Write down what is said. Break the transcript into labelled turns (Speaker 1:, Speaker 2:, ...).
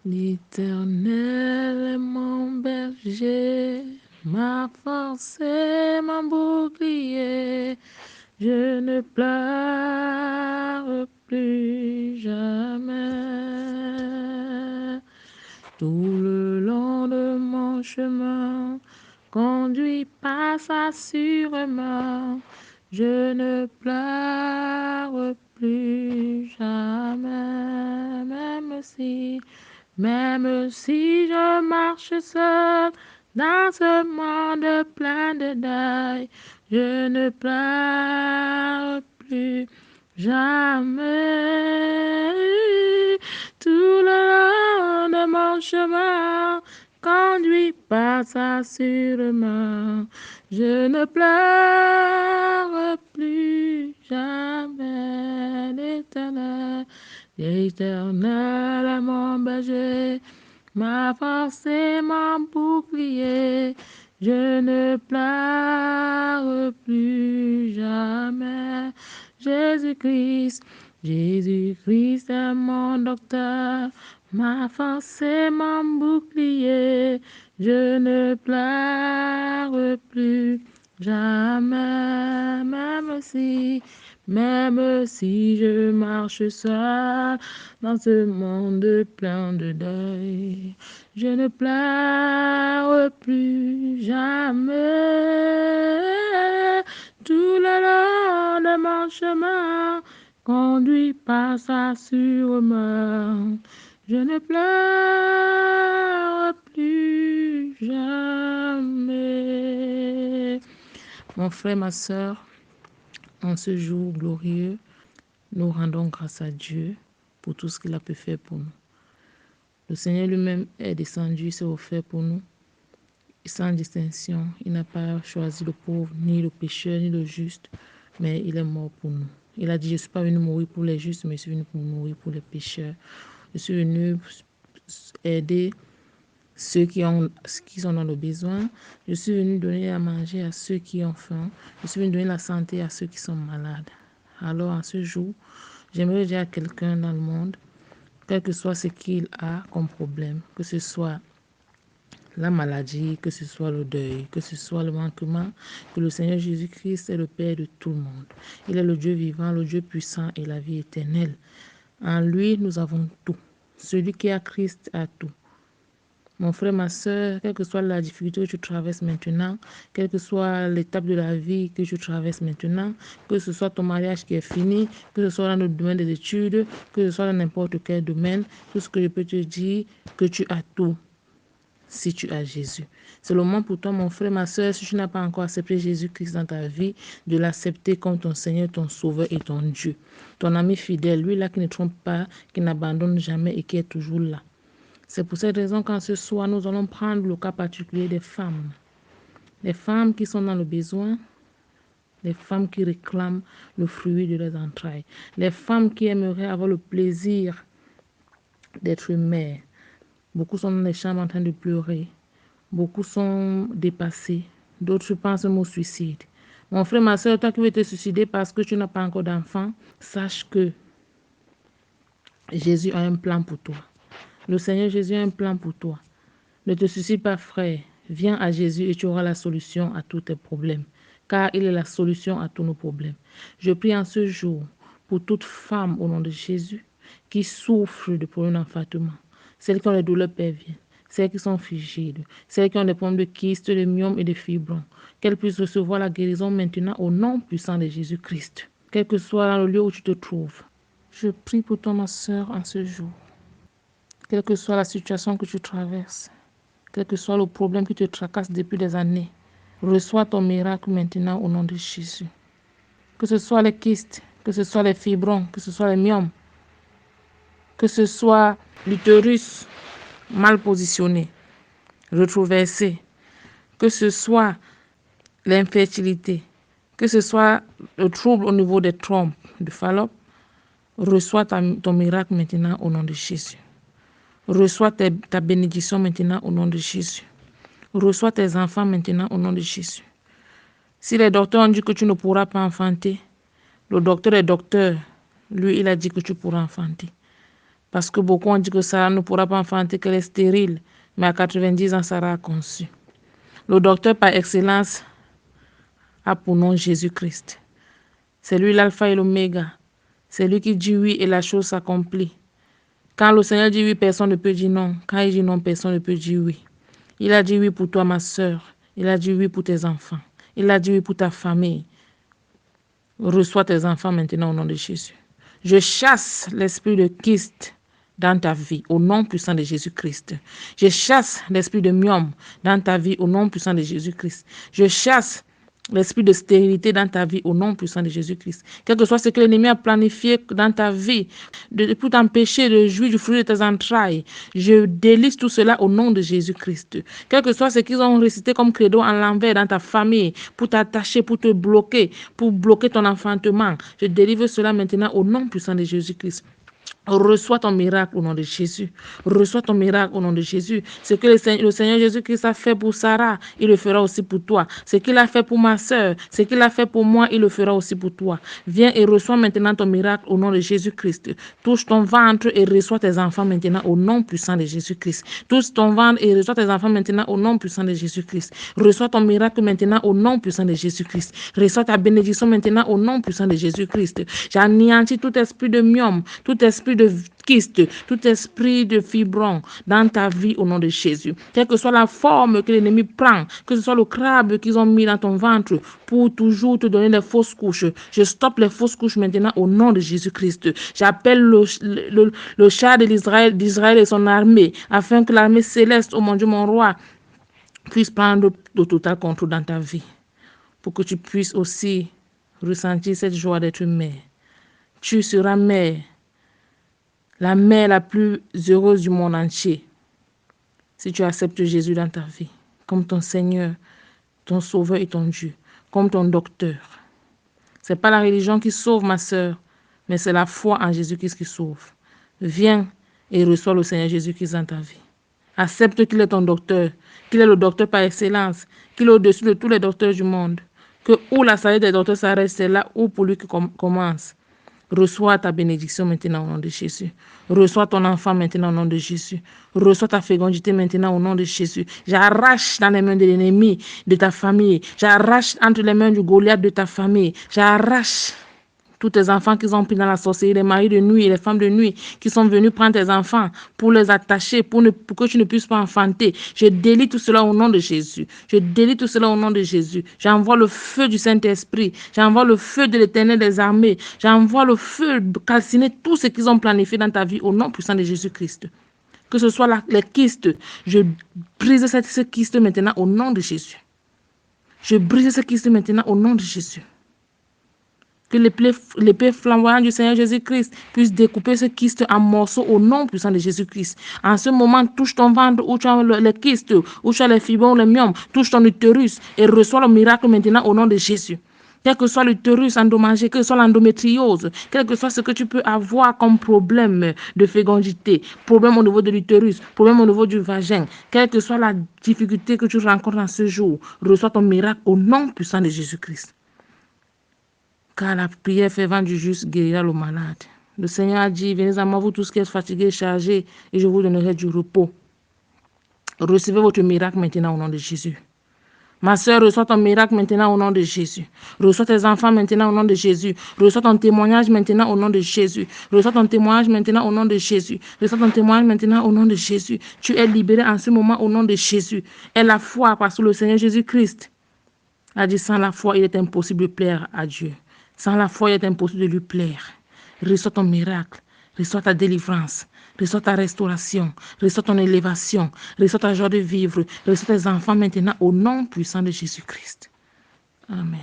Speaker 1: L'Éternel est mon berger, ma force et mon bouclier. Je ne pleure plus jamais. Tout le long de mon chemin, conduit passe assurément. Je ne pleure plus jamais, même si je marche seul dans ce monde plein de deuil, je ne pleure plus jamais. Tout le long de mon chemin, conduit par sa sûrement, je ne pleure plus jamais. L'Éternel est mon berger, ma force et mon bouclier. Je ne pleure plus jamais. Jésus-Christ est mon docteur, ma force et mon bouclier. Je ne pleure plus jamais, même si je marche seul dans ce monde plein de deuil. Je ne pleure plus jamais. Tout le long de mon chemin, conduit par sa sûrement. Je ne pleure plus jamais. Mon frère, ma soeur, en ce jour glorieux, nous rendons grâce à Dieu pour tout ce qu'il a pu faire pour nous. Le Seigneur lui-même est descendu, s'est offert pour nous, sans distinction. Il n'a pas choisi le pauvre, ni le pécheur, ni le juste, mais il est mort pour nous. Il a dit, je ne suis pas venu mourir pour les justes, mais je suis venu pour mourir pour les pécheurs. Je suis venu aider ceux qui sont dans le besoin. Je suis venu donner à manger à ceux qui ont faim. Je suis venu donner la santé à ceux qui sont malades. Alors, en ce jour, j'aimerais dire à quelqu'un dans le monde, quel que soit ce qu'il a comme problème, que ce soit la maladie, que ce soit le deuil, que ce soit le manquement, que le Seigneur Jésus-Christ est le Père de tout le monde. Il est le Dieu vivant, le Dieu puissant et la vie éternelle. En lui, nous avons tout. Celui qui a Christ a tout. Mon frère, ma soeur, quelle que soit la difficulté que tu traverses maintenant, quelle que soit l'étape de la vie que tu traverses maintenant, que ce soit ton mariage qui est fini, que ce soit dans le domaine des études, que ce soit dans n'importe quel domaine, tout ce que je peux te dire, que tu as tout si tu as Jésus. C'est le moment pour toi, mon frère, ma soeur, si tu n'as pas encore accepté Jésus-Christ dans ta vie, de l'accepter comme ton Seigneur, ton Sauveur et ton Dieu. Ton ami fidèle, lui là qui ne trompe pas, qui n'abandonne jamais et qui est toujours là. C'est pour cette raison qu'en ce soir, nous allons prendre le cas particulier des femmes. Les femmes qui sont dans le besoin, les femmes qui réclament le fruit de leurs entrailles, les femmes qui aimeraient avoir le plaisir d'être mères. Beaucoup sont dans les chambres en train de pleurer. Beaucoup sont dépassés. D'autres pensent au suicide. Mon frère, ma soeur, toi qui veux te suicider parce que tu n'as pas encore d'enfant, sache que Jésus a un plan pour toi. Le Seigneur Jésus a un plan pour toi. Ne te suicide pas, frère. Viens à Jésus et tu auras la solution à tous tes problèmes. Car il est la solution à tous nos problèmes. Je prie en ce jour pour toute femme au nom de Jésus qui souffre de problèmes d'enfantement. Celles qui ont les douleurs pelviennes, celles qui sont frigides, celles qui ont des problèmes de kystes, de myomes et de fibrons. Qu'elles puissent recevoir la guérison maintenant au nom puissant de Jésus-Christ. Quel que soit dans le lieu où tu te trouves. Je prie pour toi, ma soeur, en ce jour. Quelle que soit la situation que tu traverses, quel que soit le problème qui te tracasse depuis des années, reçois ton miracle maintenant au nom de Jésus. Que ce soit les kystes, que ce soit les fibrons, que ce soit les myomes, que ce soit l'utérus mal positionné, rétroversé, que ce soit l'infertilité, que ce soit le trouble au niveau des trompes, du Fallope, reçois ton miracle maintenant au nom de Jésus. Reçois ta bénédiction maintenant au nom de Jésus. Reçois tes enfants maintenant au nom de Jésus. Si les docteurs ont dit que tu ne pourras pas enfanter, le docteur est docteur. Lui, il a dit que tu pourras enfanter. Parce que beaucoup ont dit que Sarah ne pourra pas enfanter, qu'elle est stérile. Mais à 90 ans, Sarah a conçu. Le docteur par excellence a pour nom Jésus-Christ. C'est lui l'alpha et l'oméga. C'est lui qui dit oui et la chose s'accomplit. Quand le Seigneur dit oui, personne ne peut dire non. Quand il dit non, personne ne peut dire oui. Il a dit oui pour toi, ma soeur. Il a dit oui pour tes enfants. Il a dit oui pour ta famille. Reçois tes enfants maintenant au nom de Jésus. Je chasse l'esprit de kyste dans ta vie au nom puissant de Jésus-Christ. Je chasse l'esprit de myome dans ta vie au nom puissant de Jésus-Christ. Je chasse l'esprit de stérilité dans ta vie au nom puissant de Jésus-Christ. Quel que soit ce que l'ennemi a planifié dans ta vie pour t'empêcher de jouir du fruit de tes entrailles, je délise tout cela au nom de Jésus-Christ. Quel que soit ce qu'ils ont récité comme credo en l'envers dans ta famille pour t'attacher, pour te bloquer, pour bloquer ton enfantement, je délivre cela maintenant au nom puissant de Jésus-Christ. Reçois ton miracle au nom de Jésus. Reçois ton miracle au nom de Jésus. Ce que le Seigneur Jésus-Christ a fait pour Sarah, il le fera aussi pour toi. Ce qu'il a fait pour ma soeur, ce qu'il a fait pour moi, il le fera aussi pour toi. Viens et reçois maintenant ton miracle au nom de Jésus-Christ. Touche ton ventre et reçois tes enfants maintenant au nom puissant de Jésus-Christ. Touche ton ventre et reçois tes enfants maintenant au nom puissant de Jésus-Christ. Reçois ton miracle maintenant au nom puissant de Jésus-Christ. Reçois ta bénédiction maintenant au nom puissant de Jésus-Christ. J'anéantis tout esprit de myome, tout esprit de kyste, tout esprit de fibron dans ta vie au nom de Jésus. Quelle que soit la forme que l'ennemi prend, que ce soit le crabe qu'ils ont mis dans ton ventre pour toujours te donner les fausses couches, je stoppe les fausses couches maintenant au nom de Jésus-Christ. J'appelle le char d'Israël et son armée afin que l'armée céleste, oh mon Dieu, mon roi, puisse prendre le total contrôle dans ta vie pour que tu puisses aussi ressentir cette joie d'être mère. Tu seras mère, la mère la plus heureuse du monde entier, si tu acceptes Jésus dans ta vie, comme ton Seigneur, ton Sauveur et ton Dieu, comme ton docteur. Ce n'est pas la religion qui sauve, ma soeur, mais c'est la foi en Jésus-Christ qui sauve. Viens et reçois le Seigneur Jésus-Christ dans ta vie. Accepte qu'il est ton docteur, qu'il est le docteur par excellence, qu'il est au-dessus de tous les docteurs du monde, que où la salette des docteurs s'arrête, c'est là où pour lui commence. Reçois ta bénédiction maintenant au nom de Jésus. Reçois ton enfant maintenant au nom de Jésus. Reçois ta fécondité maintenant au nom de Jésus. J'arrache dans les mains de l'ennemi de ta famille. J'arrache entre les mains du Goliath de ta famille. J'arrache tous tes enfants qui ont pris dans la sorcellerie, les maris de nuit et les femmes de nuit qui sont venus prendre tes enfants pour les attacher, pour que tu ne puisses pas enfanter. Je délie tout cela au nom de Jésus. Je délie tout cela au nom de Jésus. J'envoie le feu du Saint-Esprit. J'envoie le feu de l'Éternel des armées. J'envoie le feu calciner tout ce qu'ils ont planifié dans ta vie au nom puissant de Jésus-Christ. Que ce soit les kystes, je brise ce kyste maintenant au nom de Jésus. Je brise ce kyste maintenant au nom de Jésus. Que l'épée flamboyante du Seigneur Jésus-Christ puisse découper ce kyste en morceaux au nom puissant de Jésus-Christ. En ce moment, touche ton ventre où tu as les kystes, où tu as les fibrons, les myomes, touche ton utérus et reçois le miracle maintenant au nom de Jésus. Quel que soit l'utérus endommagé, quelle que soit l'endométriose, quel que soit ce que tu peux avoir comme problème de fécondité, problème au niveau de l'utérus, problème au niveau du vagin, quelle que soit la difficulté que tu rencontres en ce jour, reçois ton miracle au nom puissant de Jésus-Christ. Car la prière fervente du juste guérira le malade. Le Seigneur a dit, venez à moi vous tous qui êtes fatigués et chargés, et je vous donnerai du repos. Recevez votre miracle maintenant au nom de Jésus. Ma soeur, reçois ton miracle maintenant au nom de Jésus. Reçois tes enfants maintenant au nom de Jésus. Reçois ton témoignage maintenant au nom de Jésus. Reçois ton témoignage maintenant au nom de Jésus. Reçois ton témoignage maintenant au nom de Jésus. Tu es libéré en ce moment au nom de Jésus. Et la foi, parce que le Seigneur Jésus-Christ a dit, sans la foi, il est impossible de plaire à Dieu. Sans la foi, il est impossible de lui plaire. Reçois ton miracle, reçois ta délivrance, reçois ta restauration, reçois ton élévation, reçois ta joie de vivre, reçois tes enfants maintenant au nom puissant de Jésus-Christ. Amen.